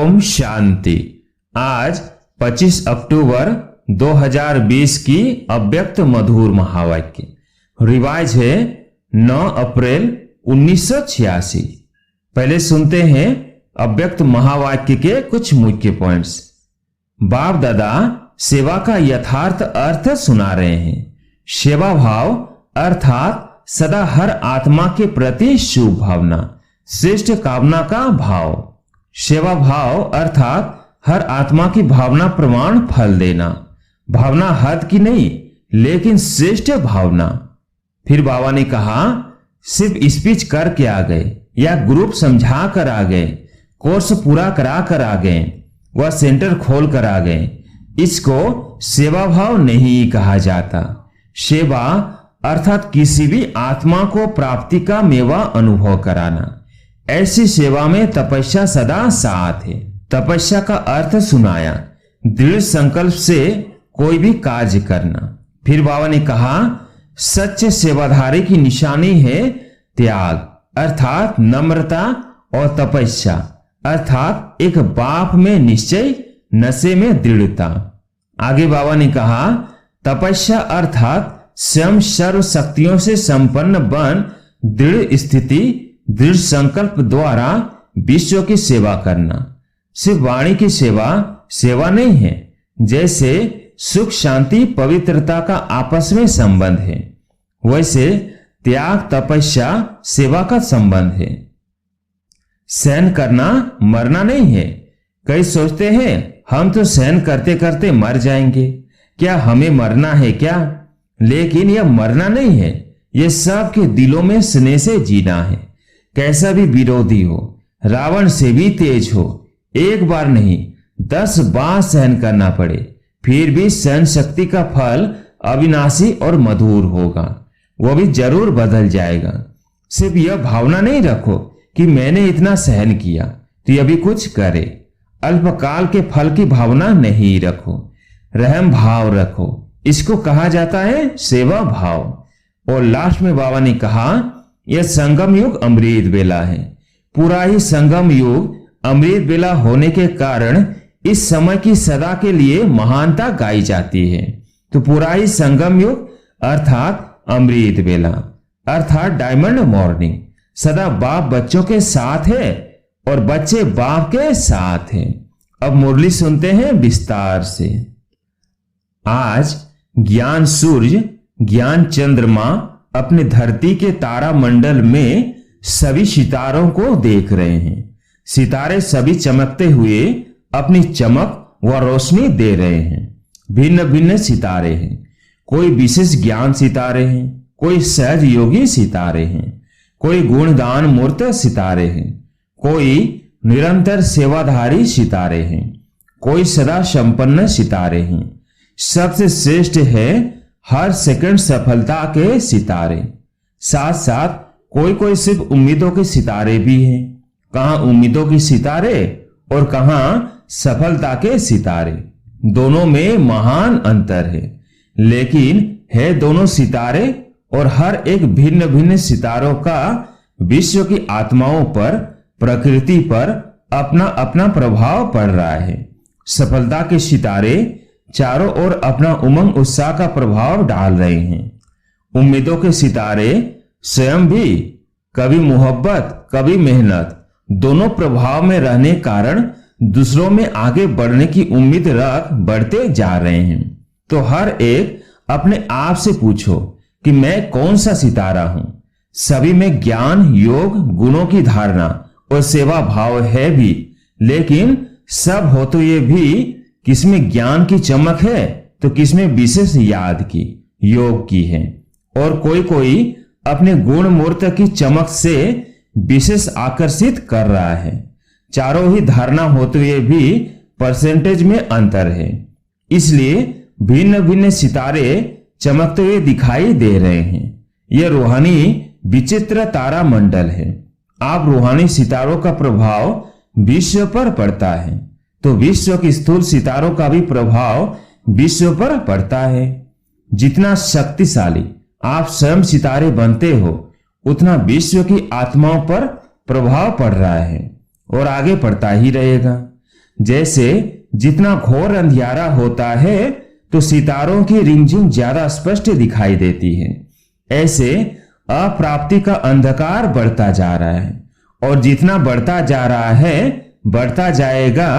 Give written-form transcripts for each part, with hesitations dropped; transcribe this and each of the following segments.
ओम शांति। आज 25 अक्टूबर 2020 की अव्यक्त मधुर महावाक्य रिवाज है 9 अप्रैल 1986। पहले सुनते हैं अव्यक्त महावाक्य के कुछ मुख्य पॉइंट्स। बाप दादा सेवा का यथार्थ अर्थ सुना रहे हैं। सेवा भाव अर्थात सदा हर आत्मा के प्रति शुभ भावना, श्रेष्ठ कामना का भाव। सेवा भाव अर्थात हर आत्मा की भावना प्रमाण फल देना। भावना हद की नहीं लेकिन श्रेष्ठ भावना। फिर बाबा ने कहा सिर्फ स्पीच करके आ गए या ग्रुप समझा कर आ गए, कोर्स पूरा करा कर आ गए, वह सेंटर खोल कर आ गए, इसको सेवा भाव नहीं कहा जाता। सेवा अर्थात किसी भी आत्मा को प्राप्ति का मेवा अनुभव कराना। ऐसी सेवा में तपस्या सदा साथ है। तपस्या का अर्थ सुनाया, दृढ़ संकल्प से कोई भी कार्य करना। फिर बाबा ने कहा सच्चे सेवाधारी की निशानी है त्याग अर्थात नम्रता और तपस्या अर्थात एक बाप में निश्चय, नशे में दृढ़ता। आगे बाबा ने कहा तपस्या अर्थात स्वयं सर्व शक्तियों से संपन्न बन दृढ़ स्थिति, दृढ़ संकल्प द्वारा विश्व की सेवा करना। सिर्फ वाणी की सेवा नहीं है। जैसे सुख शांति पवित्रता का आपस में संबंध है, वैसे त्याग तपस्या सेवा का संबंध है। सहन करना मरना नहीं है। कई सोचते हैं हम तो सहन करते करते मर जाएंगे, क्या हमें मरना है क्या? लेकिन यह मरना नहीं है, यह सबके दिलों में स्नेह से जीना है। कैसा भी विरोधी हो, रावण से भी तेज हो, एक बार नहीं 10 बार सहन करना पड़े, फिर भी सहन शक्ति का फल अविनाशी और मधुर होगा, वह भी जरूर बदल जाएगा। सिर्फ यह भावना नहीं रखो कि मैंने इतना सहन किया तो यह भी कुछ करे। अल्पकाल के फल की भावना नहीं रखो, रहम भाव रखो, इसको कहा जाता है सेवा भाव। और लास्ट में बाबा ने कहा यह संगम युग अमृत बेला है। पूरा ही संगम युग अमृत बेला होने के कारण इस समय की सदा के लिए महानता गाई जाती है। तो पूरा ही संगम युग अर्थात अमृत बेला अर्थात डायमंड मॉर्निंग सदा बाप बच्चों के साथ है और बच्चे बाप के साथ हैं। अब मुरली सुनते हैं विस्तार से। आज ज्ञान सूर्य, ज्ञान चंद्रमा अपने धरती के तारा मंडल में सभी सितारों को देख रहे हैं। सितारे सभी चमकते हुए अपनी चमक व रोशनी दे रहे हैं। भिन्न भिन्न सितारे हैं। कोई विशेष ज्ञान सितारे हैं, कोई सहज योगी सितारे हैं, कोई गुणदान मूर्त सितारे हैं, कोई निरंतर सेवाधारी सितारे हैं, कोई सदा संपन्न सितारे हैं। सबसे श्रेष्ठ है हर सेकंड सफलता के सितारे। साथ साथ कोई कोई सिर्फ उम्मीदों के सितारे भी हैं। कहां उम्मीदों के सितारे और कहां सफलता के सितारे, दोनों में महान अंतर है। लेकिन है दोनों सितारे और हर एक भिन्न भिन्न सितारों का विश्व की आत्माओं पर, प्रकृति पर अपना अपना प्रभाव पड़ रहा है। सफलता के सितारे चारों ओर अपना उमंग उत्साह का प्रभाव डाल रहे हैं। उम्मीदों के सितारे स्वयं भी कभी मोहब्बत कभी मेहनत दोनों प्रभाव में रहने कारण दूसरों में आगे बढ़ने की उम्मीद रख बढ़ते जा रहे हैं। तो हर एक अपने आप से पूछो कि मैं कौन सा सितारा हूं। सभी में ज्ञान, योग, गुणों की धारणा और सेवा भाव है भी, लेकिन सब हो तो ये भी किसमें ज्ञान की चमक है तो किसमें विशेष याद की, योग की है। और कोई कोई अपने गुण मूर्त की चमक से विशेष आकर्षित कर रहा है। चारों ही धारणा होते हुए भी परसेंटेज में अंतर है, इसलिए भिन्न भिन्न सितारे चमकते हुए दिखाई दे रहे हैं। यह रूहानी विचित्र तारा मंडल है। आप रूहानी सितारों का प्रभाव विश्व पर पड़ता है तो विश्व के स्थूल सितारों का भी प्रभाव विश्व पर पड़ता है। जितना शक्तिशाली आप स्वयं सितारे बनते हो उतना विश्व की आत्माओं पर प्रभाव पड़ रहा है और आगे पड़ता ही रहेगा। जैसे जितना घोर अंधियारा होता है तो सितारों की रिमझिम ज्यादा स्पष्ट दिखाई देती है, ऐसे अप्राप्ति का अंधकार बढ़ता जा रहा है और जितना बढ़ता जा रहा है बढ़ता जाएगा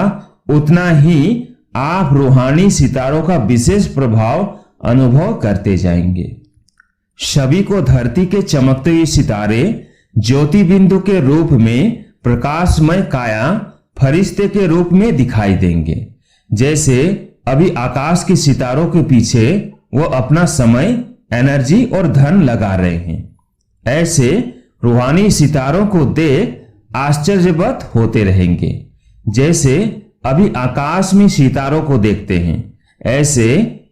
उतना ही आप रूहानी सितारों का विशेष प्रभाव अनुभव करते जाएंगे। सभी को धरती के चमकते हुए सितारे ज्योति बिंदु के रूप में प्रकाशमय काया फरिश्ते के रूप में दिखाई देंगे। जैसे अभी आकाश के सितारों के पीछे वो अपना समय, एनर्जी और धन लगा रहे हैं, ऐसे रूहानी सितारों को देख आश्चर्यवत होते रहेंगे। जैसे अभी आकाश में सितारों को देखते हैं, ऐसे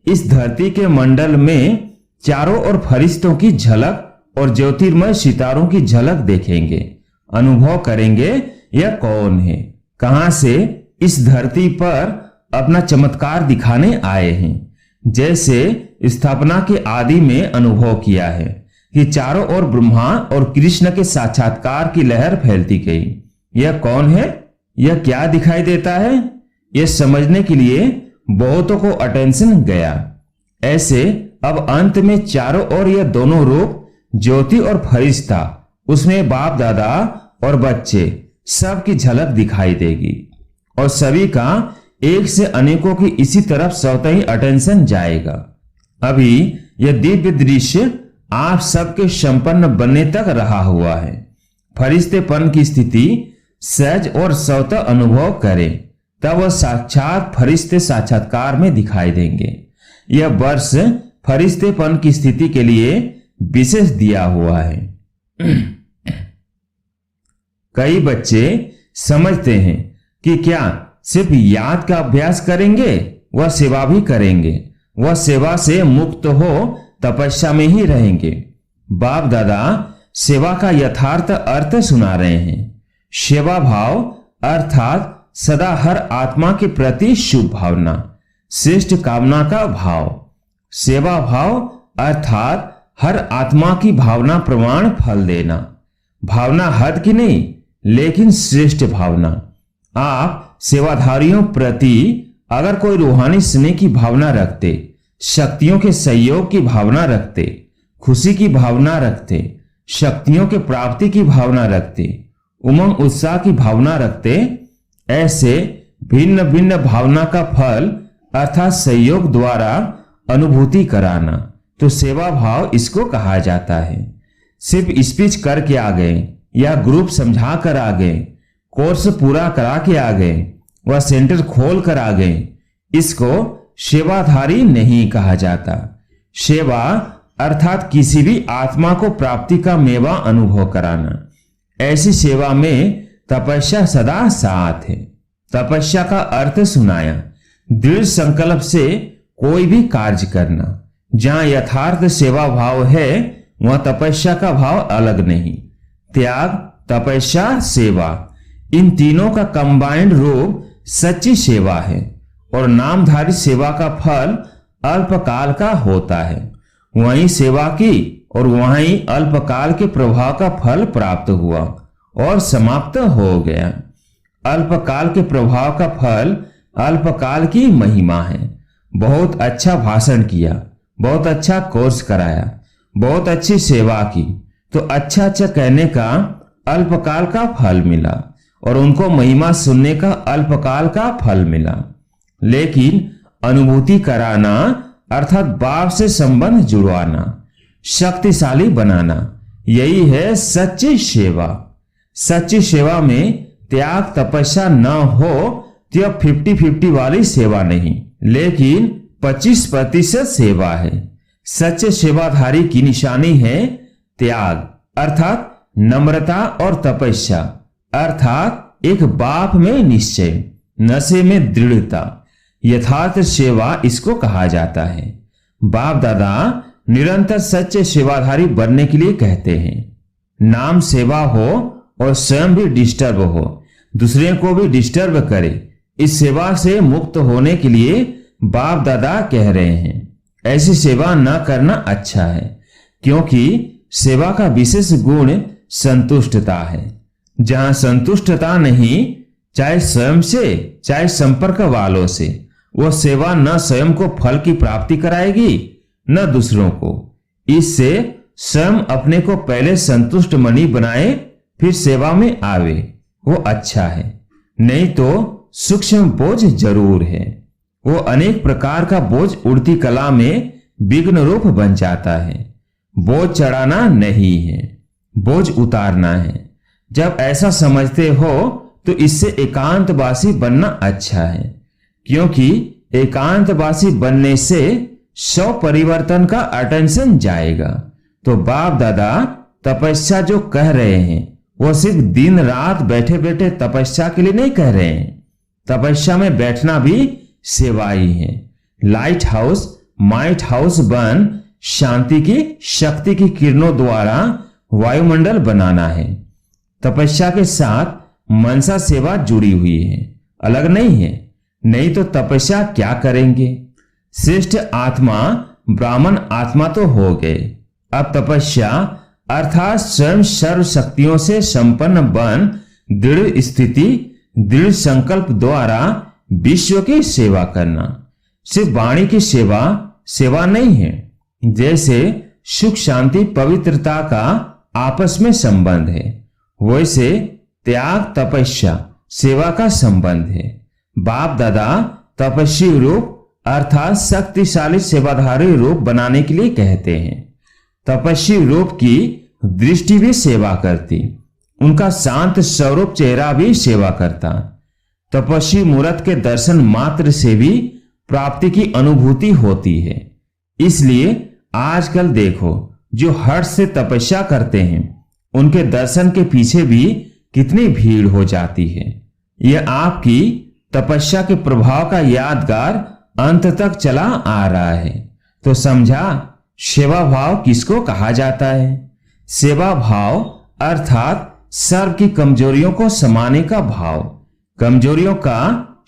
इस धरती के मंडल में चारों ओर फरिश्तों की झलक और ज्योतिर्मय सितारों की झलक देखेंगे, अनुभव करेंगे यह कौन है, कहां से इस धरती पर अपना चमत्कार दिखाने आए हैं। जैसे स्थापना के आदि में अनुभव किया है कि चारों ओर ब्रह्मा और कृष्ण के साक्षात्कार की लहर फैलती गई। यह कौन है, यह क्या दिखाई देता है, यह समझने के लिए बहुतों को अटेंशन गया। ऐसे अब अंत में चारों ओर यह दोनों रूप, ज्योति और फरिश्ता, उसमें बाप दादा और बच्चे सबकी झलक दिखाई देगी और सभी का एक से अनेकों की इसी तरफ स्वतः ही अटेंशन जाएगा। अभी यह दिव्य दृश्य आप सबके संपन्न बनने तक रहा हुआ है। फरिश्तेपन की स्थिति सहज और स्वतः अनुभव करें, तब वह साक्षात फरिश्ते साक्षात्कार में दिखाई देंगे। यह वर्ष फरिश्तेपन की स्थिति के लिए विशेष दिया हुआ है। कई बच्चे समझते हैं कि क्या सिर्फ याद का अभ्यास करेंगे, वह सेवा भी करेंगे, वह सेवा से मुक्त हो तपस्या में ही रहेंगे। बाप दादा सेवा का यथार्थ अर्थ सुना रहे हैं। सेवा भाव अर्थात सदा हर आत्मा के प्रति शुभ भावना, श्रेष्ठ कामना का भाव। सेवा भाव अर्थात हर आत्मा की भावना प्रमाण फल देना। भावना हद की नहीं, लेकिन श्रेष्ठ भावना। आप सेवाधारियों प्रति अगर कोई रूहानी स्नेह की भावना रखते, शक्तियों के सहयोग की भावना रखते, खुशी की भावना रखते, शक्तियों के प्राप्ति की भावना रखते, उमंग उत्साह की भावना रखते, ऐसे भिन्न भिन्न भावना का फल अर्थात सहयोग द्वारा अनुभूति कराना, तो सेवा भाव इसको कहा जाता है। सिर्फ स्पीच करके आ गए या ग्रुप समझा कर आ गए, कोर्स पूरा करा के आ गए, वह सेंटर खोल कर आ गए, इसको सेवाधारी नहीं कहा जाता। सेवा अर्थात किसी भी आत्मा को प्राप्ति का मेवा अनुभव कराना। ऐसी सेवा में तपस्या सदा साथ है। तपस्या का अर्थ सुनाया, दृढ़ संकल्प से कोई भी कार्य करना। जहां यथार्थ सेवा भाव है वहां तपस्या का भाव अलग नहीं। त्याग, तपस्या, सेवा, इन तीनों का कंबाइंड रूप सच्ची सेवा है और नामधारी सेवा का फल अल्पकाल का होता है। वहीं सेवा की और वहीं अल्पकाल के प्रभाव का फल प्राप्त हुआ और समाप्त हो गया। अल्पकाल के प्रभाव का फल अल्पकाल की महिमा है। बहुत अच्छा भाषण किया, बहुत अच्छा कोर्स कराया, बहुत अच्छी सेवा की, तो अच्छा अच्छा कहने का अल्पकाल का फल मिला और उनको महिमा सुनने का अल्पकाल का फल मिला। लेकिन अनुभूति कराना अर्थात बाप से संबंध जुड़वाना, शक्तिशाली बनाना, यही है सच्ची सेवा। सच्ची सेवा में त्याग तपस्या न हो तो यह 50-50 वाली सेवा नहीं, लेकिन 25% सेवा है। सच्चे सेवाधारी की निशानी है त्याग अर्थात नम्रता और तपस्या अर्थात एक बाप में निश्चय, नशे में दृढ़ता। यथार्थ सेवा इसको कहा जाता है। बाप दादा निरंतर सच्चे सेवाधारी बनने के लिए कहते हैं। नाम सेवा हो और स्वयं भी डिस्टर्ब हो, दूसरे को भी डिस्टर्ब करे, इस सेवा से मुक्त होने के लिए बाप दादा कह रहे हैं। ऐसी सेवा न करना अच्छा है, क्योंकि सेवा का विशेष गुण संतुष्टता है। जहां संतुष्टता नहीं, चाहे स्वयं से चाहे संपर्क वालों से। वह सेवा न स्वयं को फल की प्राप्ति कराएगी न दूसरों को। इससे स्वयं अपने को पहले संतुष्ट मणि बनाए फिर सेवा में आवे, वो अच्छा है। नहीं तो सूक्ष्म बोझ जरूर है। वो अनेक प्रकार का बोझ उड़ती कला में विघ्न रूप बन जाता है। बोझ चढ़ाना नहीं है, बोझ उतारना है। जब ऐसा समझते हो तो इससे एकांतवासी बनना अच्छा है, क्योंकि एकांतवासी बनने से 100 परिवर्तन का अटेंशन जाएगा। तो बाप दादा तपस्या जो कह रहे हैं वो सिर्फ दिन रात बैठे बैठे तपस्या के लिए नहीं कह रहे हैं। तपस्या में बैठना भी सेवा ही है। लाइट हाउस माइट हाउस बन शांति की शक्ति की किरणों द्वारा वायुमंडल बनाना है। तपस्या के साथ मनसा सेवा जुड़ी हुई है, अलग नहीं है। नहीं तो तपस्या क्या करेंगे। श्रेष्ठ आत्मा ब्राह्मण आत्मा तो हो गए। अब तपस्या अर्थात स्वयं सर्व शक्तियों से संपन्न बन दृढ़ स्थिति दृढ़ संकल्प द्वारा विश्व की सेवा करना। सिर्फ वाणी की सेवा सेवा नहीं है। जैसे सुख शांति पवित्रता का आपस में संबंध है, वैसे त्याग तपस्या सेवा का संबंध है। बाप दादा तपस्वी रूप अर्थात शक्तिशाली सेवाधारी रूप बनाने के लिए कहते हैं। तपस्वी रूप की दृष्टि भी सेवा करती, उनका शांत स्वरूप चेहरा भी सेवा करता। तपस्वी मूर्त के दर्शन मात्र से भी प्राप्ति की अनुभूति होती है। इसलिए आजकल देखो जो हर्ष से तपस्या करते हैं उनके दर्शन के पीछे भी कितनी भीड़ हो जाती है। यह आपकी तपस्या के प्रभाव का यादगार अंत तक चला आ रहा है। तो समझा सेवा भाव किसको कहा जाता है। सेवा भाव अर्थात सर्व की कमजोरियों को समाने का भाव, कमजोरियों का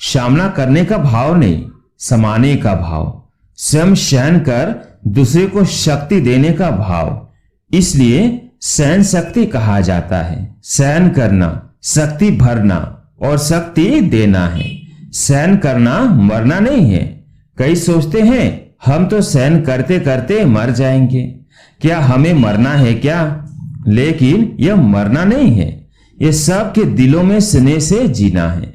सामना करने का भाव नहीं, समाने का भाव, स्वयं सहन कर दूसरे को शक्ति देने का भाव। इसलिए सहन शक्ति कहा जाता है। सहन करना शक्ति भरना और शक्ति देना है। सहन करना मरना नहीं है। कई सोचते हैं हम तो सहन करते करते मर जाएंगे, क्या हमें मरना है क्या। लेकिन यह मरना नहीं है, यह सबके दिलों में स्नेह से जीना है।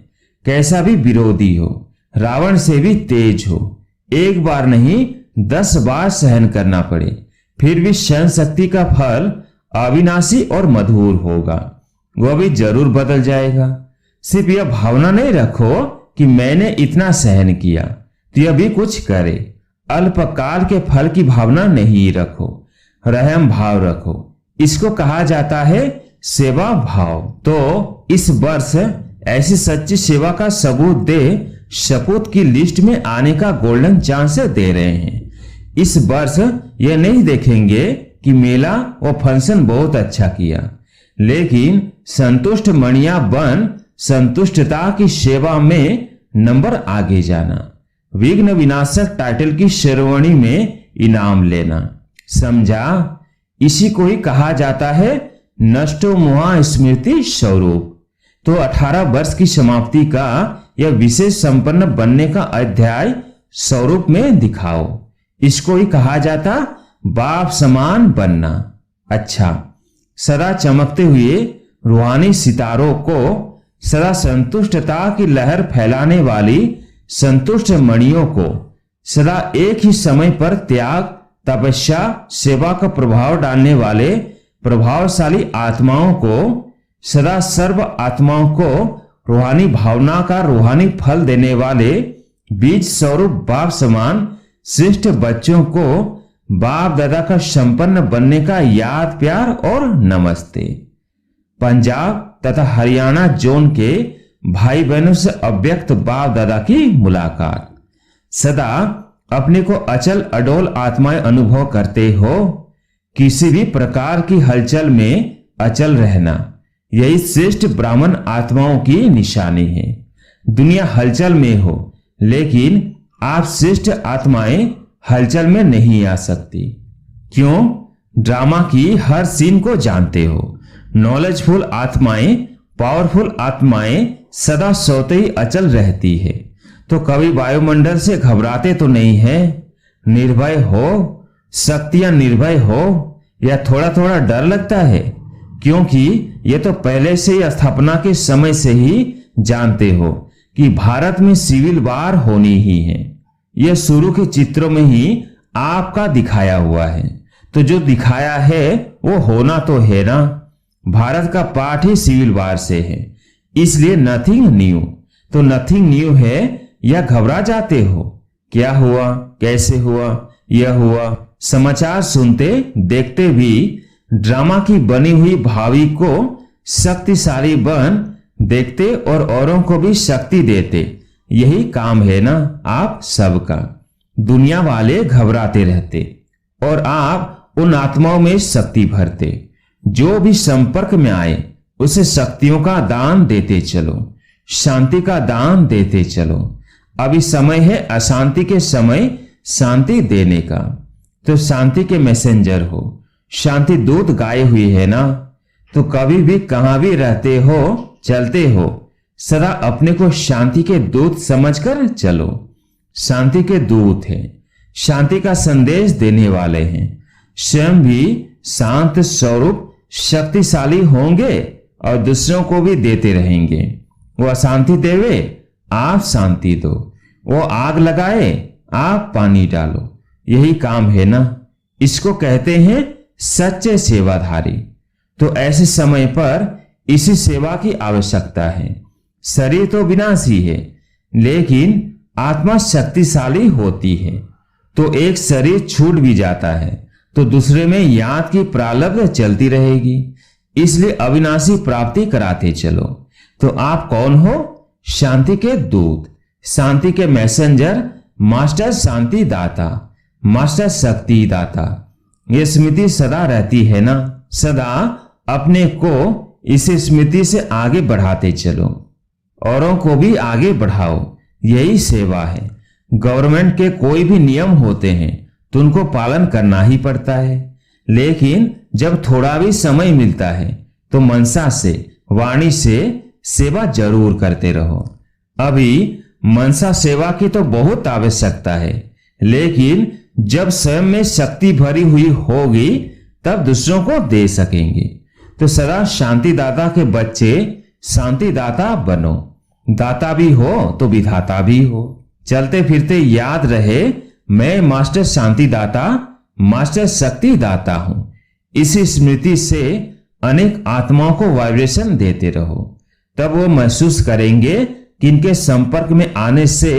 कैसा भी विरोधी हो, रावण से भी तेज हो, एक बार नहीं 10 बार सहन करना पड़े, फिर भी सहन शक्ति का फल अविनाशी और मधुर होगा, वह भी जरूर बदल जाएगा। सिर्फ यह भावना नहीं रखो कि मैंने इतना सहन किया तो यह भी कुछ करे। अल्पकाल के फल की भावना नहीं रखो, रहम भाव रखो। इसको कहा जाता है सेवा भाव। तो इस वर्ष ऐसी सच्ची सेवा का सबूत दे सपूत की लिस्ट में आने का गोल्डन चांस दे रहे हैं। इस वर्ष यह नहीं देखेंगे कि मेला और फंक्शन बहुत अच्छा किया, लेकिन संतुष्ट मणिया बन संतुष्टता की सेवा में नंबर आगे जाना, विघ्न विनाशक टाइटल की शेरवानी में इनाम लेना। समझा। इसी को ही कहा जाता है नष्टो मोहा स्मृति स्वरूप। तो 18 वर्ष की समाप्ति का यह विशेष संपन्न बनने का अध्याय स्वरूप में दिखाओ। इसको ही कहा जाता बाप समान बनना। अच्छा, सदा चमकते हुए रूहानी सितारों को, सदा संतुष्टता की लहर फैलाने वाली संतुष्ट मणियों को, सदा एक ही समय पर त्याग तपस्या सेवा का प्रभाव डालने वाले प्रभावशाली आत्माओं को, सदा सर्व आत्माओं को रूहानी भावना का रूहानी फल देने वाले बीज स्वरूप बाप समान श्रेष्ठ बच्चों को बाप दादा का संपन्न बनने का याद प्यार और नमस्ते। पंजाब तथा हरियाणा जोन के भाई बहनों से अव्यक्त बाप दादा की मुलाकात। सदा अपने को अचल अडोल आत्माएं अनुभव करते हो। किसी भी प्रकार की हलचल में अचल रहना, यही श्रेष्ठ ब्राह्मण आत्माओं की निशानी है। दुनिया हलचल में हो, लेकिन आप श्रेष्ठ आत्माएं हलचल में नहीं आ सकती। क्यों? ड्रामा की हर सीन को जानते हो। नॉलेजफुल आत्माएं, पावरफुल आत्माएं सदा सोते ही अचल रहती है। तो कभी वायुमंडल से घबराते तो नहीं है? निर्भय हो, शक्तियां निर्भय हो, या थोड़ा थोड़ा डर लगता है? क्योंकि ये तो पहले से ही स्थापना के समय से ही जानते हो कि भारत में सिविल वार होनी ही है। यह शुरू के चित्रों में ही आपका दिखाया हुआ है। तो जो दिखाया है वो होना तो है ना। भारत का पाठ ही सिविल वार से है, इसलिए नथिंग न्यू। तो नथिंग न्यू है या घबरा जाते हो? क्या हुआ, कैसे हुआ, यह हुआ। समाचार सुनते देखते भी ड्रामा की बनी हुई भावी को शक्तिशाली बन देखते और औरों को भी शक्ति देते। यही काम है ना आप सबका। दुनिया वाले घबराते रहते और आप उन आत्माओं में शक्ति भरते। जो भी संपर्क में आए उसे शक्तियों का दान देते चलो, शांति का दान देते चलो। अभी समय है अशांति के समय शांति देने का। तो शांति के मैसेंजर हो, शांति दूत गाए हुई है ना। तो कभी भी कहां भी रहते हो, चलते हो, सदा अपने को शांति के दूत समझकर चलो। शांति के दूत हैं, शांति का संदेश देने वाले हैं। स्वयं भी शांत स्वरूप शक्तिशाली होंगे और दूसरों को भी देते रहेंगे। वो अशांति देवे, आप शांति दो। वो आग लगाए, आप पानी डालो। यही काम है ना। इसको कहते हैं सच्चे सेवाधारी। तो ऐसे समय पर इसी सेवा की आवश्यकता है। शरीर तो विनाशी है, लेकिन आत्मा शक्तिशाली होती है। तो एक शरीर छूट भी जाता है तो दूसरे में याद की प्रारब्ध चलती रहेगी। इसलिए अविनाशी प्राप्ति कराते चलो। तो आप कौन हो? शांति के दूत, शांति के मैसेंजर, मास्टर शांति दाता, मास्टर शक्ति दाता। ये स्मृति सदा रहती है ना। सदा अपने को इस स्मृति से आगे बढ़ाते चलो, औरों को भी आगे बढ़ाओ। यही सेवा है। गवर्नमेंट के कोई भी नियम होते हैं तो उनको पालन करना ही पड़ता है, लेकिन जब थोड़ा भी समय मिलता है तो मनसा से, वाणी से सेवा जरूर करते रहो। अभी मनसा सेवा की तो बहुत आवश्यकता है, लेकिन जब स्वयं में शक्ति भरी हुई होगी तब दूसरों को दे सकेंगे। तो सदा शांति दाता के बच्चे शांति दाता बनो। दाता भी हो तो विधाता भी हो। चलते फिरते याद रहे मैं मास्टर शांति दाता, मास्टर शक्ति दाता हूं। इसी स्मृति से अनेक आत्माओं को वाइब्रेशन देते रहो, तब वो महसूस करेंगे कि इनके संपर्क में आने से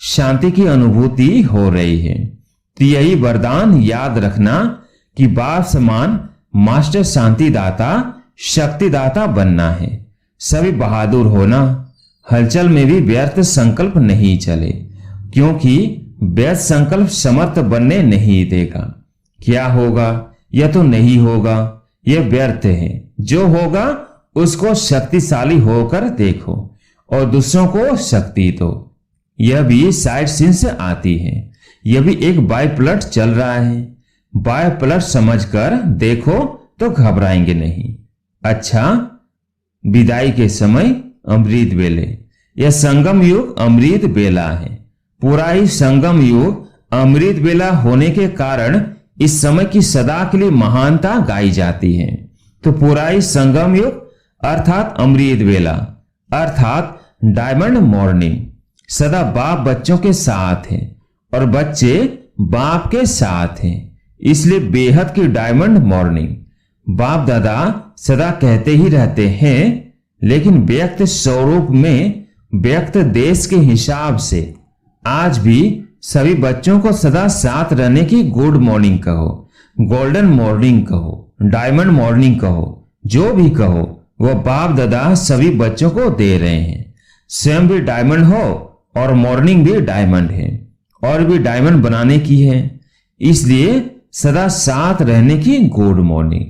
शांति की अनुभूति हो रही है। तो यही वरदान याद रखना कि बाप समान मास्टर शांति दाता, शक्ति दाता बनना है। सभी बहादुर होना। हलचल में भी व्यर्थ संकल्प नहीं चले, क्योंकि व्यर्थ संकल्प समर्थ बनने नहीं देगा। क्या होगा, यह तो नहीं होगा, यह व्यर्थ है। जो होगा उसको शक्तिशाली होकर देखो और दूसरों को शक्ति दो। यह भी साइड सीन से आती है। यह भी एक बायप्लट चल रहा है। बायप्लट समझकर देखो तो घबराएंगे नहीं। अच्छा, विदाई के समय अमृत बेले। यह संगम युग अमृत बेला है। पूरा ही संगम युग अमृत बेला होने के कारण इस समय की सदा के लिए महानता गाई जाती है। तो पूरा ही संगम युग अर्थात अमृत बेला अर्थात डायमंड मॉर्निंग सदा बाप बच्चों के साथ है और बच्चे बाप के साथ हैं। इसलिए बेहद की डायमंड मॉर्निंग। बाप दादा सदा कहते ही रहते हैं, लेकिन व्यक्त स्वरूप में, व्यक्त देश के हिसाब से आज भी सभी बच्चों को सदा साथ रहने की गुड मॉर्निंग कहो, गोल्डन मॉर्निंग कहो, डायमंड मॉर्निंग कहो, जो भी कहो वह बाप दादा सभी बच्चों को दे रहे हैं। स्वयं भी डायमंड हो और मॉर्निंग भी डायमंड है और भी डायमंड बनाने की है। इसलिए सदा साथ रहने की गुड मॉर्निंग।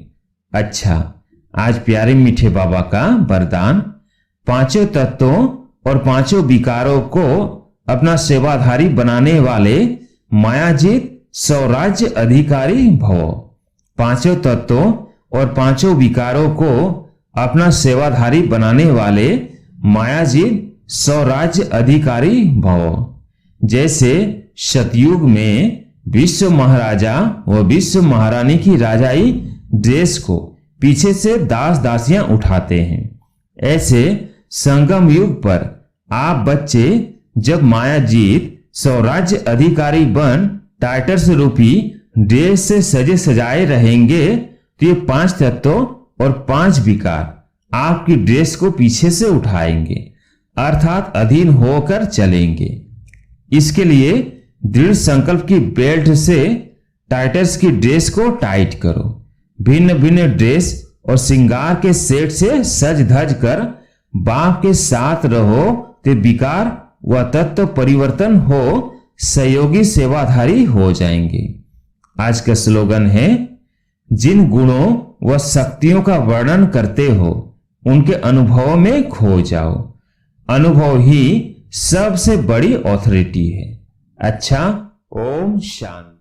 अच्छा, आज प्यारे मीठे बाबा का वरदान, पांचों तत्वों और पांचों विकारों को अपना सेवाधारी बनाने वाले मायाजीत स्वराज्य अधिकारी भव। पांचों तत्वों और पांचों विकारों को अपना सेवाधारी बनाने वाले मायाजीत स्वराज्य अधिकारी भव। जैसे सतयुग में विश्व महाराजा व विश्व महारानी की राजाई ड्रेस को पीछे से दास दासियां उठाते हैं, ऐसे संगम युग पर आप बच्चे जब मायाजीत स्वराज्य अधिकारी बन टाइटस रूपी ड्रेस से सजे सजाए रहेंगे तो ये 5 तत्व और 5 विकार आपकी ड्रेस को पीछे से उठाएंगे, अर्थात अधीन होकर चलेंगे। इसके लिए दृढ़ संकल्प की बेल्ट से टाइटस की ड्रेस को टाइट करो। भिन्न भिन्न ड्रेस और श्रृंगार के सेट से सज धज कर बाप के साथ रहो ते विकार व तत्व परिवर्तन हो, सहयोगी सेवाधारी हो जाएंगे। आज का स्लोगन है, जिन गुणों व शक्तियों का वर्णन करते हो उनके अनुभव में खो जाओ। अनुभव ही सबसे बड़ी ऑथोरिटी है। अच्छा, ओम शांति।